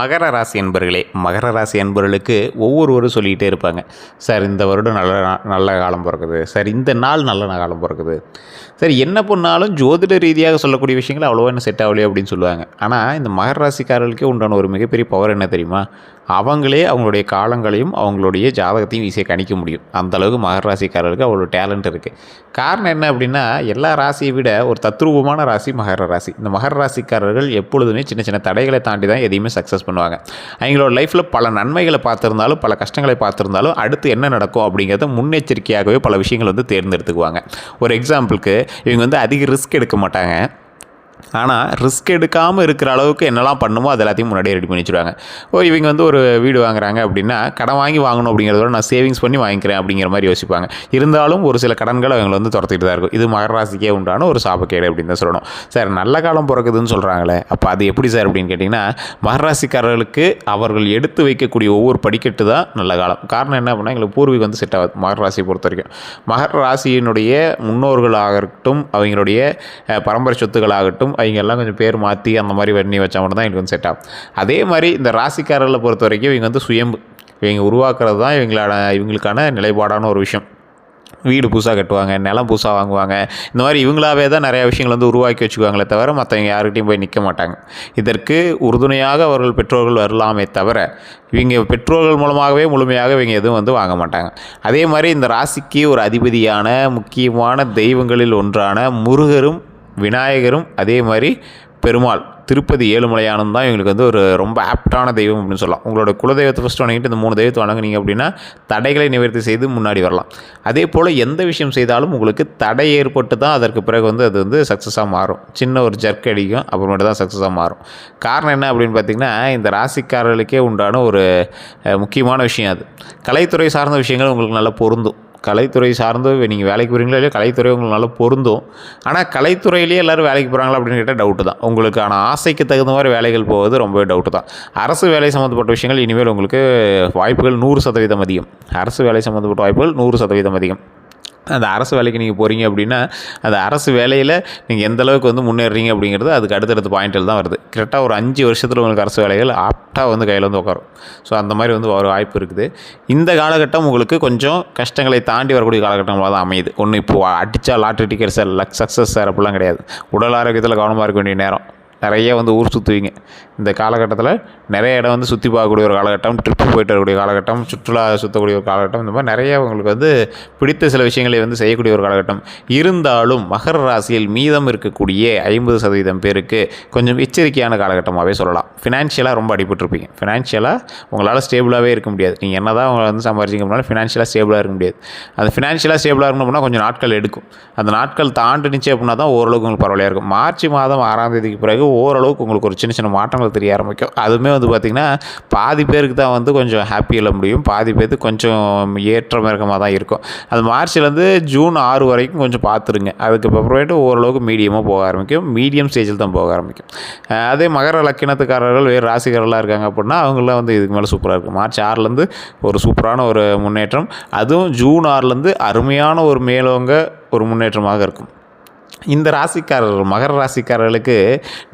மகர ராசி அன்பர்களே, மகர ராசி அன்பர்களுக்கு ஒவ்வொருவரும் சொல்லிக்கிட்டே இருப்பாங்க. சார் இந்த வருடம் நல்ல காலம் பிறக்குது, சார் இந்த நாள் நல்ல காலம் பிறக்குது, சார் என்ன பண்ணாலும் ஜோதிட ரீதியாக சொல்லக்கூடிய விஷயங்கள் அவ்வளோவா என்ன செட் ஆகலையே அப்படின்னு சொல்லுவாங்க. ஆனால் இந்த மகர ராசிக்காரர்களுக்கே உண்டான ஒரு மிகப்பெரிய பவர் என்ன தெரியுமா? அவங்களே அவங்களுடைய காலங்களையும் அவங்களுடைய ஜாதகத்தையும் ஈஸியாக கணிக்க முடியும். அந்தளவுக்கு மகர ராசிக்காரர்களுக்கு அவ்வளோ டேலண்ட் இருக்குது. காரணம் என்ன அப்படின்னா, எல்லா ராசியை விட ஒரு தத்ரூபமான ராசி மகர ராசி. இந்த மகர ராசிக்காரர்கள் எப்பொழுதுமே சின்ன சின்ன தடைகளை தாண்டி தான் எதையுமே சக்ஸஸ் பண்ணுவாங்க. அவங்களோட லைஃப்பில் பல நன்மைகளை பார்த்துருந்தாலும் பல கஷ்டங்களை பார்த்துருந்தாலும் அடுத்து என்ன நடக்கும் அப்படிங்கிறத முன்னெச்சரிக்கையாகவே பல விஷயங்கள் தேர்ந்தெடுத்துக்குவாங்க. ஒரு எக்ஸாம்பிளுக்கு இவங்க அதிக ரிஸ்க் எடுக்க மாட்டாங்க. ஆனால் ரிஸ்க் எடுக்காமல் இருக்கிற அளவுக்கு என்னெல்லாம் பண்ணுமோ அது எல்லாத்தையும் முன்னாடியே ரெடி பண்ணி வச்சுருவாங்க. இவங்க ஒரு வீடு வாங்குறாங்க அப்படின்னா கடன் வாங்கி வாங்கணும் அப்படிங்கிறத நான் சேவிங்ஸ் பண்ணி வாங்கிக்கிறேன் அப்படிங்கிற மாதிரி யோசிப்பாங்க. இருந்தாலும் ஒரு சில கடன்கள் அவங்க துரத்திட்டு தான் இருக்கும். இது மகர ராசிக்கே உண்டான ஒரு சாபக்கேடு அப்படின்னு தான் சொல்லணும். சார் நல்ல காலம் பிறக்குதுன்னு சொல்கிறாங்களே, அப்போ அது எப்படி சார் அப்படின்னு கேட்டிங்கன்னா, மகர ராசிக்காரர்களுக்கு அவர்கள் எடுத்து வைக்கக்கூடிய ஒவ்வொரு படிக்கட்டு தான் நல்ல காலம். காரணம் என்ன அப்படின்னா, எங்களுக்கு பூர்வீகம் செட் ஆகுது. மகர ராசியை பொறுத்த வரைக்கும் மகர ராசியினுடைய முன்னோர்களாகட்டும் அவங்களுடைய பரம்பரை சொத்துக்களாகட்டும் அவங்க எல்லாம் கொஞ்சம் பேர் மாற்றி அந்த மாதிரி பண்ணி வச்சா மட்டும் தான் எனக்கு செட் ஆகும். அதே மாதிரி இந்த ராசிக்காரர்களை பொறுத்த வரைக்கும் இவங்க சுயம்பு, இவங்க உருவாக்குறது தான் இவங்களுக்கான நிலைப்பாடான ஒரு விஷயம். வீடு புதுசாக கட்டுவாங்க, நிலம் புதுசாக வாங்குவாங்க. இந்த மாதிரி இவங்களாவே தான் நிறையா விஷயங்கள் உருவாக்கி வச்சுக்குவாங்களே தவிர மற்றவங்க யார்கிட்டையும் போய் நிற்க மாட்டாங்க. இதற்கு உறுதுணையாக அவர்கள் பெற்றோர்கள் வரலாமே தவிர இவங்க பெற்றோர்கள் மூலமாகவே முழுமையாக இவங்க எதுவும் வாங்க மாட்டாங்க. அதே மாதிரி இந்த ராசிக்கு ஒரு அதிபதியான முக்கியமான தெய்வங்களில் ஒன்றான முருகரும் விநாயகரும் அதே மாதிரி பெருமாள் திருப்பதி ஏழுமலையானும் தான் இவங்களுக்கு ஒரு ரொம்ப ஆப்டான தெய்வம் அப்படின்னு சொல்லலாம். உங்களோட குலதெய்வத்தை ஃபஸ்ட்டு வணங்கிட்டு இந்த 3 தெய்வத்தை வணங்குனீங்க அப்படின்னா தடைகளை நிவர்த்தி செய்து முன்னாடி வரலாம். அதே போல் எந்த விஷயம் செய்தாலும் உங்களுக்கு தடை ஏற்பட்டு தான் அதற்கு பிறகு அது சக்ஸஸாக மாறும். சின்ன ஒரு ஜர்க் அடிக்கும், அப்புறமேட்டு தான் சக்ஸஸாக மாறும். காரணம் என்ன அப்படின்னு பார்த்திங்கன்னா, இந்த ராசிக்காரர்களுக்கே உண்டான ஒரு முக்கியமான விஷயம் அது. கலைத்துறை சார்ந்த விஷயங்கள் உங்களுக்கு நல்லா பொருந்தும். கலைத்துறை சார்ந்து நீங்கள் வேலைக்கு போகிறீங்களோ இல்லையோ கலைத்துறை உங்களுக்கு நல்லா பொருந்தும். ஆனால் கலைத்துறையிலேயே எல்லோரும் வேலைக்கு போகிறாங்களா அப்படின்னு கேட்டால் டவுட்டு தான். உங்களுக்கான ஆசைக்கு தகுந்த மாதிரி வேலைகள் போவது ரொம்பவே டவுட்டு தான். அரசு வேலை சம்மந்தப்பட்ட விஷயங்கள் இனிமேல் உங்களுக்கு வாய்ப்புகள் 100% அதிகம். அரசு வேலை சம்மந்தப்பட்ட வாய்ப்புகள் 100% அதிகம். அந்த அரசு வேலைக்கு நீங்கள் போகிறீங்க அப்படின்னா அந்த அரசு வேலையில் நீங்கள் எந்த அளவுக்கு முன்னேறீங்க அப்படிங்கிறது அதுக்கு அடுத்தடுத்த பாயிண்டில் தான் வருது. கரெக்டாக ஒரு 5 வருஷத்தில் உங்களுக்கு அரசு வேலைகள் ஆப்டாக கையில் உட்காரும். ஸோ அந்த மாதிரி ஒரு வாய்ப்பு இருக்குது. இந்த காலகட்டம் உங்களுக்கு கொஞ்சம் கஷ்டங்களை தாண்டி வரக்கூடிய காலகட்டங்களாக தான் அமையுது. ஒன்று இப்போது அடித்தா lottery ticket sir, luck success sir அப்படிலாம் கிடையாது. உடல் ஆரோக்கியத்தில் கவனமாக இருக்க வேண்டிய நேரம். நிறைய ஊர் சுற்றுவீங்க. இந்த காலகட்டத்தில் நிறைய இடம் சுற்றி பார்க்கக்கூடிய ஒரு காலகட்டம், ட்ரிப்பு போய்ட்டு வரக்கூடிய காலகட்டம், சுற்றுலா சுற்றக்கூடிய ஒரு காலகட்டம். இந்த மாதிரி நிறைய உங்களுக்கு பிடித்த சில விஷயங்களை செய்யக்கூடிய ஒரு காலகட்டம். இருந்தாலும் மகர ராசியில் மீதம் இருக்கக்கூடிய 50% பேருக்கு கொஞ்சம் எச்சரிக்கையான காலகட்டமாகவே சொல்லலாம். ஃபினான்ஷியலாக ரொம்ப அடிபட்டுருப்பீங்க. ஃபினான்ஷியலாக உங்களால் ஸ்டேபிளாகவே இருக்க முடியாது. நீங்கள் என்ன தான் உங்களை சம்பாதிச்சிங்க அப்படின்னாலும் ஃபினான்ஷியலாக ஸ்டேபிளாக இருக்க முடியாது. அந்த ஃபினான்ஷியலாக ஸ்டேபிளாக இருக்கணும் அப்படின்னா கொஞ்சம் நாட்கள் எடுக்கும். அந்த நாட்கள் தாண்டிச்சு அப்படின்னா தான் ஓரளவுக்கு உங்களுக்கு பரவாயில்லையாக இருக்கும். மார்ச் மாதம் 6ஆம் தேதிக்கு பிறகு ஓரளவுக்கு உங்களுக்கு ஒரு சின்ன சின்ன மாற்றங்கள் தெரிய ஆரம்பிக்கும். அதுவுமே பார்த்திங்கன்னா பாதி பேருக்கு தான் கொஞ்சம் ஹாப்பியில் முடியும், பாதி பேருக்கு கொஞ்சம் ஏற்றம் இறக்கமாக தான் இருக்கும். அது மார்ச்லேருந்து ஜூன் 6 வரைக்கும் கொஞ்சம் பார்த்துருங்க. அதுக்கப்புறமேட்டு ஓரளவுக்கு மீடியமாக போக ஆரம்பிக்கும். மீடியம் ஸ்டேஜில் தான் போக ஆரம்பிக்கும். அதே மகர லக்கினத்துக்காரர்கள் வேறு ராசிக்காரர்களாக இருக்காங்க அப்படின்னா அவங்களாம் இதுக்கு மேலே சூப்பராக இருக்கும். மார்ச் 6லேருந்து ஒரு சூப்பரான ஒரு முன்னேற்றம், அதுவும் ஜூன் 6லேருந்து அருமையான ஒரு மேலோங்க ஒரு முன்னேற்றமாக இருக்கும். இந்த ராசிக்காரர்கள் மகர ராசிக்காரர்களுக்கு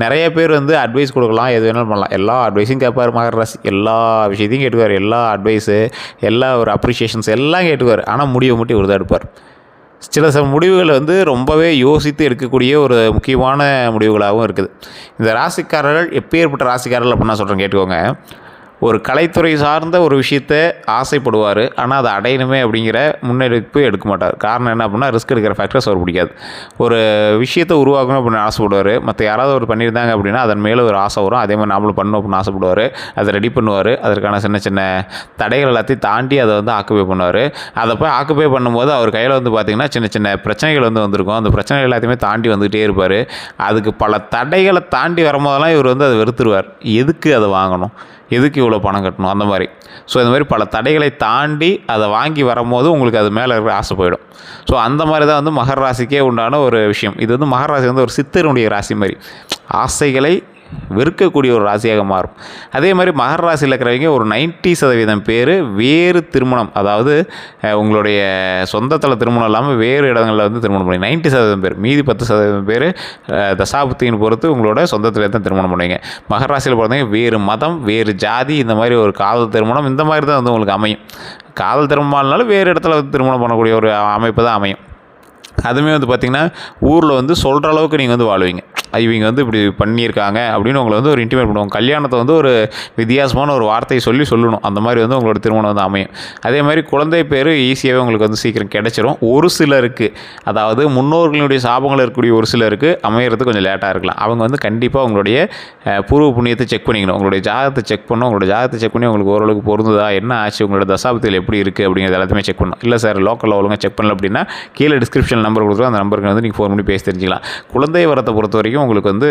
நிறைய பேர் அட்வைஸ் கொடுக்கலாம், எது வேணாலும் பண்ணலாம். எல்லா அட்வைஸும் கேட்பார் மகர ராசி. எல்லா விஷயத்தையும் கேட்டுக்குவார். எல்லா அட்வைஸு, எல்லா ஒரு அப்ரிஷியேஷன்ஸ் எல்லாம் கேட்டுக்குவார். ஆனால் முடிவை மட்டும் இவர் தான் எடுப்பார். சில முடிவுகள் ரொம்பவே யோசித்து எடுக்கக்கூடிய ஒரு முக்கியமான முடிவுகளாகவும் இருக்குது. இந்த ராசிக்காரர்கள் எப்பேற்பட்ட ராசிக்காரர்கள் அப்படின்னு நான் சொல்கிறேன், கேட்டுக்கோங்க. ஒரு கலைத்துறை சார்ந்த ஒரு விஷயத்தை ஆசைப்படுவார், ஆனால் அதை அடையணுமே அப்படிங்கிற முன்னெடுப்பு எடுக்க மாட்டார். காரணம் என்ன அப்படின்னா, ரிஸ்க் எடுக்கிற ஃபேக்டர்ஸ் அவர் பிடிக்காது. ஒரு விஷயத்தை உருவாக்கணும் அப்படின்னு ஆசைப்படுவார். மற்ற யாராவது ஒரு பண்ணியிருந்தாங்க அப்படின்னா அதன் மேலே ஒரு ஆசை வரும். அதே மாதிரி நாமளும் பண்ணணும் அப்படின்னு ஆசைப்படுவார். அதை ரெடி பண்ணுவார். அதற்கான சின்ன சின்ன தடைகள் எல்லாத்தையும் தாண்டி அதை ஆக்குபை பண்ணுவார். அதை போய் ஆக்குபை பண்ணும்போது அவர் கையில் பார்த்திங்கன்னா சின்ன சின்ன பிரச்சனைகள் வந்திருக்கும். அந்த பிரச்சனைகள் எல்லாத்தையுமே தாண்டி வந்துகிட்டே இருப்பார். அதுக்கு பல தடைகளை தாண்டி வரும்போதெல்லாம் இவர் அதை வெறுத்துருவார். எதுக்கு அதை வாங்கணும், எதுக்கு இவ்வளோ பணம் கட்டணும், அந்த மாதிரி. ஸோ இந்த மாதிரி பல தடைகளை தாண்டி அதை வாங்கி வரும்போது உங்களுக்கு அது மேலே இருக்கிற ஆசை போயிடும். ஸோ அந்த மாதிரி தான் மகர ராசிக்கே உண்டான ஒரு விஷயம். இது மகர ராசி ஒரு சித்தருடைய ராசி மாதிரி. ஆசைகளை வெறுக்கக்கூடிய ஒரு ராசியாக மாறும். அதே மாதிரி மகர ராசியில் இருக்கிறவங்க ஒரு 90% பேர் வேறு திருமணம், அதாவது உங்களுடைய சொந்தத்தில் திருமணம் இல்லாமல் வேறு இடங்களில் வந்து திருமணம் பண்ணி 90% பேர், மீதி 10% பேர் தசாபுத்தின்னு பொறுத்து உங்களோட சொந்தத்தில் தான் திருமணம் பண்ணுவீங்க. மகர ராசியில் பிறந்தவங்க வேறு மதம், வேறு ஜாதி, இந்த மாதிரி ஒரு காதல் திருமணம் இந்த மாதிரி தான் வந்து உங்களுக்கு அமையும். காதல் திருமணம்னாலும் வேறு இடத்துல வந்து திருமணம் பண்ணக்கூடிய ஒரு அமைப்பு தான் அமையும். அதுவுமே வந்து பார்த்திங்கன்னா ஊரில் வந்து சொல்கிற அளவுக்கு நீங்கள் வந்து வாழ்வீங்க. இவங்க வந்து இப்படி பண்ணியிருக்காங்க அப்படின்னு உங்களை வந்து ஒரு இன்டிமேட் பண்ணுவாங்க. கல்யாணத்தை வந்து ஒரு வித்தியாசமான ஒரு வார்த்தையை சொல்லணும். அந்த மாதிரி வந்து உங்களோட திருமணம் வந்து அமையும். அதே மாதிரி குழந்தை பேர் ஈஸியாகவே உங்களுக்கு வந்து சீக்கிரம் கிடச்சிரும். ஒரு சிலருக்கு, அதாவது முன்னோர்களுடைய சாபங்கள் இருக்கக்கூடிய ஒரு சிலருக்கு அமையிறது கொஞ்சம் லேட்டாக இருக்கலாம். அவங்க வந்து கண்டிப்பாக உங்களுடைய பூர்வ புண்ணியத்தை செக் பண்ணிக்கணும். உங்களுடைய ஜாதகத்தை செக் பண்ணணும். உங்களோட ஜாதகத்தை செக் பண்ணி உங்களுக்கு ஓரளவுக்கு பொருந்துதா, என்ன ஆச்சு, உங்களோட தசாபத்தில் எப்படி இருக்குது அப்படிங்கிறது எல்லாத்தையுமே செக் பண்ணணும். இல்லை சார் லோக்கலில் ஒழுங்காக செக் பண்ணல அப்படின்னா கீழே டிஸ்கிரிப்ஷன் நம்பர் கொடுத்துருவோம். அந்த நம்பருக்கு வந்து நீங்கள் ஃபோன் பண்ணி பேசி தெரிஞ்சிக்கலாம். குழந்தை வரத்தை பொறுத்த வரைக்கும் உங்களுக்கு வந்து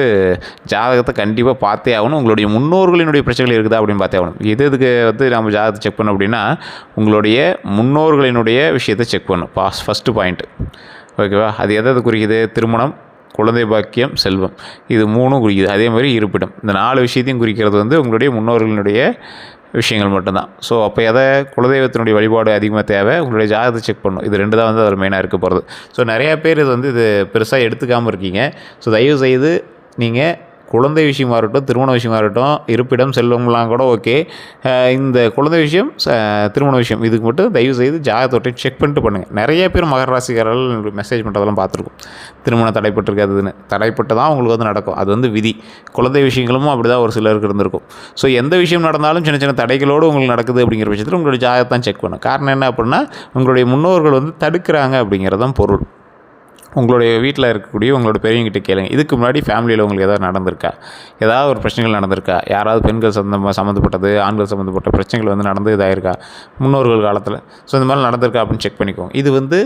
ஜாதகத்தை கண்டிப்பாக பார்த்தே ஆகணும். உங்களுடைய முன்னோர்களினுடைய பிரச்சனைகள் இருக்குதா அப்படின்னு பார்த்தே ஆகணும். எதுக்கு வந்து நம்ம ஜாதகத்தை செக் பண்ணோம் அப்படின்னா உங்களுடைய முன்னோர்களினுடைய விஷயத்தை செக் பண்ணணும். ஃபஸ்ட்டு பாயிண்ட்டு, ஓகேவா? அது எதை குறிக்குது? திருமணம், குழந்தை பாக்கியம், செல்வம், இது 3 குறிக்குது. அதே மாதிரி இருப்பிடம், இந்த 4 விஷயத்தையும் குறிக்கிறது வந்து உங்களுடைய முன்னோர்களினுடைய விஷயங்கள் மட்டும்தான். ஸோ அப்போ குலதெய்வத்தினுடைய வழிபாடு அதிகமாக தேவை. உங்களுடைய ஜாதகத்தை செக் பண்ணணும். இது 2 தான் வந்து அதில் மெயினாக இருக்க போகிறது. ஸோ நிறையா பேர் இது பெருசாக எடுத்துக்காமல் இருக்கீங்க. ஸோ தயவுசெய்து நீங்கள் குழந்தை விஷயமா இருக்கட்டும், திருமண விஷயமா இருக்கட்டும், இருப்பிடம், செல்வம்லாம் கூட ஓகே. இந்த குழந்தை விஷயம், திருமண விஷயம், இதுக்கு மட்டும் தயவுசெய்து ஜாதகத்தை செக் பண்ணிட்டு பண்ணுங்கள். நிறைய பேர் மகர ராசிக்காரர்கள் மெசேஜ் பண்ணுறதெல்லாம் பார்த்துருக்கும். திருமணம் தடைப்பட்டிருக்காதுன்னு. தடைப்பட்டு தான் உங்களுக்கு வந்து நடக்கும். அது வந்து விதி. குழந்தை விஷயங்களும் அப்படி தான் ஒரு சிலருக்கு இருந்திருக்கும். ஸோ எந்த விஷயம் நடந்தாலும் சின்ன சின்ன தடைகளோடு உங்களுக்கு நடக்குது அப்படிங்கிற பட்சத்தில் உங்களுடைய ஜாதகத்தை தான் செக் பண்ணும். காரணம் என்ன அப்படின்னா உங்களுடைய முன்னோர்கள் வந்து தடுக்கிறாங்க அப்படிங்கிறதான் பொருள். உங்களுடைய வீட்டில் இருக்கக்கூடிய உங்களோட பெரியவங்கிட்ட கேளுங்க. இதுக்கு முன்னாடி ஃபேமிலியில் உங்களுக்கு ஏதாவது நடந்திருக்கா? ஏதாவது ஒரு பிரச்சனைகள் நடந்திருக்கா? யாராவது பெண்கள் சம்மந்தப்பட்டது, ஆண்கள் சம்மந்தப்பட்ட பிரச்சனைகள் வந்து நடந்து இதாயிருக்கா முன்னோர்கள் காலத்தில்? ஸோ இந்த மாதிரி நடந்திருக்கா அப்படின்னு செக் பண்ணிக்கோங்க. இது வந்து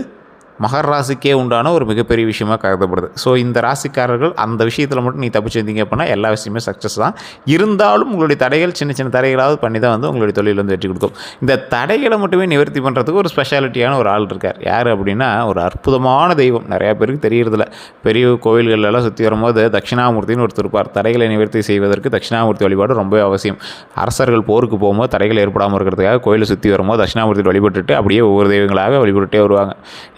மகர ராசிக்கே உண்டான ஒரு மிகப்பெரிய விஷயமாக கருதப்படுது. ஸோ இந்த ராசிக்காரர்கள் அந்த விஷயத்தில் மட்டும் நீங்கள் தப்பிச்சிருந்தீங்க அப்படின்னா எல்லா விஷயமே சக்ஸஸ் தான். இருந்தாலும் உங்களுடைய தடைகள் சின்ன சின்ன தடைகளாவது பண்ணி தான் வந்து உங்களுடைய தொழில் வந்து வெற்றி கொடுக்கும். இந்த தடைகளை மட்டுமே நிவர்த்தி பண்ணுறதுக்கு ஒரு ஸ்பெஷாலிட்டியான ஒரு ஆள் இருக்கார். யார் அப்படின்னா ஒரு அற்புதமான தெய்வம். நிறையா பேருக்கு தெரியறதில்ல. பெரிய கோவில்களெல்லாம் சுற்றி வரும்போது தட்சிணாமூர்த்தின்னு ஒருத்தர் இருப்பார். தடைகளை நிவர்த்தி செய்வதற்கு தட்சிணாமூர்த்தி வழிபாடு ரொம்ப அவசியம். அரசர்கள் போருக்கு போகும்போது தடைகள் ஏற்படாமல் இருக்கிறதுக்காக கோயிலை சுற்றி வரும்போது தட்சிணாமூர்த்தி வழிபட்டுட்டு அப்படியே ஒவ்வொரு தெய்வங்களாக வழிபட்டுட்டே வருவாங்க.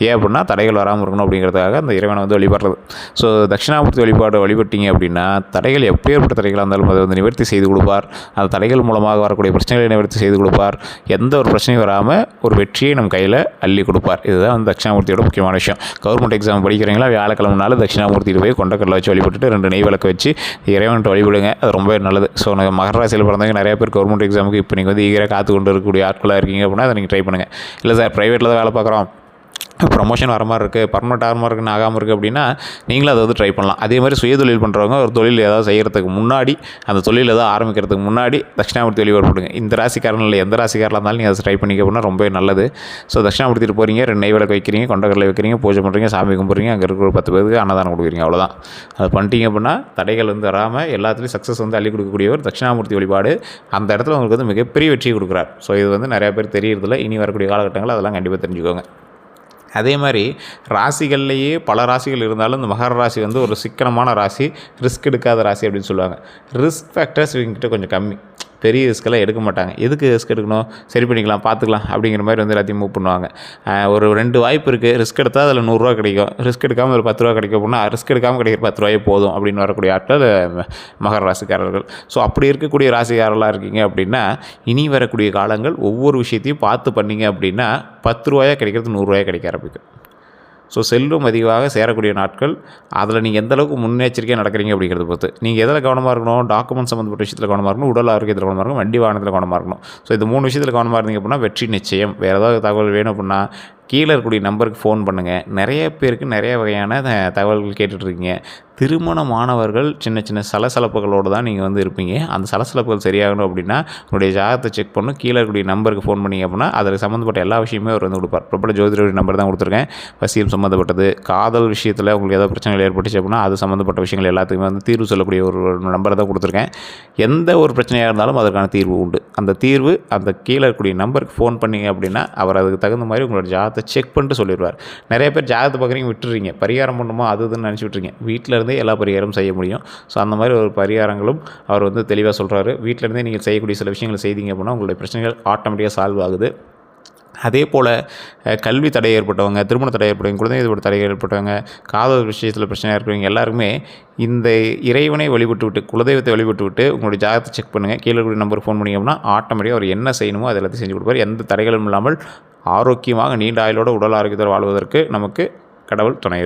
ஏன் அப்படின்னா தடைகள் வராமல் இருக்கணும் அப்படிங்கிறதுக்காக அந்த இறைவனை வந்து வழிபடுறது. ஸோ தட்சிணாமூர்த்தி வழிபட்டீங்க அப்படின்னா தடைகள் எப்பேற்பட்ட தடைகளாக இருந்தாலும் அதை வந்து நிவர்த்தி செய்து கொடுப்பார். அந்த தடைகள் மூலமாக வரக்கூடிய பிரச்சனைகளை நிவர்த்தி செய்து கொடுப்பார். எந்த ஒரு பிரச்சனையும் வராமல் ஒரு வெற்றியை நம்ம கையில் அள்ளி கொடுப்பார். இதுதான் வந்து தட்சிணாமூர்த்தியோட முக்கியமான விஷயம். கவர்மெண்ட் எக்ஸாம் படிக்கிறீங்களா, வியாழக்கிழமைனால தட்சிணாமூர்த்தியில் போய் கொண்டக்கடலை வச்சு வழிபட்டுட்டு 2 நெய் விளக்கு வச்சு இறைவன்ட்டு வழிபடுங்க. அது ரொம்ப நல்லது. ஸோ மகர ராசியில் பிறந்தவங்க நிறைய பேர் கவர்மெண்ட் எக்ஸாமுக்கு இப்போ நீங்கள் வந்து ஈகராக காத்து கொண்டு இருக்கக்கூடிய ஆட்களாக இருக்கீங்க அப்படின்னா அதை நீங்கள் ட்ரை பண்ணுங்கள். இல்லை சார் ப்ரைவேட்டில் தான் வேலை பார்க்குறோம், ப்ரமோஷன் வர மாதிரி இருக்குது, பர்மனெண்ட் ஆகிற மாதிரி இருக்குன்னு ஆகாமல் இருக்குது அப்படின்னா நீங்களும் அதை வந்து ட்ரை பண்ணலாம். அதே மாதிரி சுயதொழில் பண்ணுறவங்க ஒரு தொழில் ஏதாவது செய்கிறதுக்கு முன்னாடி, அந்த தொழில் ஏதாவது ஆரம்பிக்கிறதுக்கு முன்னாடி தட்சிணாமூர்த்தி வழிபாடுங்க. இந்த ராசிக்காரன் இல்லை எந்த ராசிக்காரனாக இருந்தாலும் நீங்கள் அதை ட்ரை பண்ணிக்க அப்படின்னா ரொம்ப நல்லது. ஸோ தட்சிணாமூர்த்திட்டு போகிறீங்க, 2 நெய் விளக்கு வைக்கிறீங்க, கொண்டக்கடலை வைக்கிறீங்க, பூஜை பண்ணுறீங்க, சாமி கும்பிட்றீங்க, அங்கே இருக்கிற 10 பேருக்கு அன்னதானம் கொடுக்குறீங்க. அவ்வளோதான். அதை பண்ணிட்டீங்க அப்படின்னா தடைகள் வந்து வராமல் எல்லாத்துலேயும் சக்ஸஸ் வந்து அள்ளி கொடுக்கக்கூடியவர் தட்சிணாமூர்த்தி வழிபாடு. அந்த இடத்துல உங்களுக்கு வந்து மிகப்பெரிய வெற்றியை கொடுக்குறார். ஸோ இது வந்து நிறையா பேர் தெரியறதில்ல. இனி வரக்கூடிய காலகட்டங்கள் அதெல்லாம் கண்டிப்பாக தெரிஞ்சுக்கோங்க. அதே மாதிரி ராசிகள்லேயே பல ராசிகள் இருந்தாலும் இந்த மகர ராசி வந்து ஒரு சிக்கனமான ராசி, ரிஸ்க் எடுக்காத ராசி அப்படின்னு சொல்லுவாங்க. ரிஸ்க் ஃபேக்டர்ஸ் இவங்ககிட்ட கொஞ்சம் கம்மி. பெரிய ரிஸ்க்கெல்லாம் எடுக்க மாட்டாங்க. எதுக்கு ரிஸ்க் எடுக்கணும், சரி பண்ணிக்கலாம், பார்த்துக்கலாம் அப்படிங்கிற மாதிரி வந்து எல்லாத்தையும் மூவ் பண்ணுவாங்க. ஒரு 2 வாய்ப்பு இருக்குது. ரிஸ்க் எடுத்தால் அதில் 100 ரூபா கிடைக்கும். ரிஸ்க் எடுக்காமல் ஒரு 10 ரூபா கிடைக்கும் அப்படின்னா ரிஸ்க் எடுக்காமல் கிடைக்கிற 10 ரூபாயே போதும் அப்படின்னு வரக்கூடிய ஆட்கள் மகர ராசிக்காரர்கள். ஸோ அப்படி இருக்கக்கூடிய ராசிக்காரர்களாக இருக்கீங்க அப்படின்னா இனி வரக்கூடிய காலங்கள் ஒவ்வொரு விஷயத்தையும் பார்த்து பண்ணிங்க அப்படின்னா 10 ரூபாயா கிடைக்கிறது 100 ரூபாயா கிடைக்க ஆரம்பிக்கும். ஸோ செல்வம் அதிகமாக சேரக்கூடிய நாட்கள். அதில் நீங்கள் எந்தளவுக்கு முன்னெச்சரிக்கையாக நடக்கிறீங்க அப்படிங்கிறத பொறுத்து. நீங்கள் எதில் கவனமாக இருக்கணும், டாக்குமெண்ட் சம்மந்தப்பட்ட விஷயத்தில் கவனமாக இருக்கணும், உடல் ஆரோக்கியத்தில் கவனமாக இருக்கணும், வண்டி வாகனத்தில் கவனமாக இருக்கணும். ஸோ இந்த 3 விஷயத்தில் கவனமாக இருந்தீங்க அப்படின்னா வெற்றி நிச்சயம். வேறு ஏதாவது தகவல் வேணும் அப்படின்னா கீழே இருக்கக்கூடிய நம்பருக்கு ஃபோன் பண்ணுங்கள். நிறைய பேருக்கு நிறைய வகையான தகவல்கள் கேட்டுட்ருக்கீங்க. திருமணமானவர்கள் சின்ன சின்ன சலசலப்புகளோடு தான் நீங்கள் வந்து இருப்பீங்க. அந்த சலசலப்புகள் சரியாகணும் அப்படின்னா உங்களுடைய ஜாதகத்தை செக் பண்ணணும். கீழே இருக்கக்கூடிய நம்பருக்கு ஃபோன் பண்ணிங்க அப்படின்னா அதில் சம்மந்தப்பட்ட எல்லா விஷயமே அவர் வந்து கொடுப்பார். பிரபல ஜோதிடருடைய நம்பர் தான் கொடுத்துருக்கேன். வசியம் சம்மந்தப்பட்டது, காதல் விஷயத்தில் உங்களுக்கு ஏதாவது பிரச்சனைகள் ஏற்பட்டுச்சு அப்படின்னா அது சம்மந்தப்பட்ட விஷயங்கள் எல்லாத்துக்குமே வந்து தீர்வு சொல்லக்கூடிய ஒரு நம்பரை தான் கொடுத்துருக்கேன். எந்த ஒரு பிரச்சனையாக இருந்தாலும் அதற்கான தீர்வு உண்டு. அந்த தீர்வு அந்த கீழே இருக்கக்கூடிய நம்பருக்கு ஃபோன் பண்ணிங்க அப்படின்னா அவர் அதுக்கு தகுந்த மாதிரி உங்களோட ஜாதகத்தை ஜாதகத்தை செக் பண்ணிட்டு சொல்லிடுவார். நிறைய பேர் ஜாதகத்தை பார்க்குறீங்க விட்டுறீங்க, பரிகாரம் பண்ணுமோ அது இதுன்னு நினச்சி விட்டுறீங்க. வீட்டிலேருந்தே எல்லா பரிகாரமும் செய்ய முடியும். ஸோ அந்த மாதிரி ஒரு பரிகாரங்களும் அவர் வந்து தெளிவாக சொல்கிறாரு. வீட்டிலேருந்தே நீங்கள் செய்யக்கூடிய சில விஷயங்களை செய்தீங்க அப்படின்னா உங்களுடைய பிரச்சனைகள் ஆட்டோமேட்டிக்காக சால்வ் ஆகுது. அதே போல் கல்வி தடை ஏற்பட்டவங்க, திருமண தடை ஏற்பட்டவங்க, குழந்தை தடை ஏற்பட்டவங்க, காதல் விஷயத்தில் பிரச்சனையாக இருக்கிறவங்க எல்லாருமே இந்த இறைவனை வழிபட்டு விட்டு, குலதெய்வத்தை வழிபட்டு விட்டு உங்களுடைய ஜாதகத்தை செக் பண்ணுங்கள். கீழே இருக்கிற நம்பருக்கு ஃபோன் பண்ணிங்க அப்படின்னா ஆட்டோமேட்டிக்காக அவர் என்ன செய்யணுமோ அது எல்லாத்தையும் செஞ்சு கொடுப்பார். எந்த தடைகளும் இல்லாமல் ஆரோக்கியமாக நீண்ட ஆயுளோட உடல் ஆரோக்கியத்தோடு வாழ்வதற்கு நமக்கு கடவுள் துணை.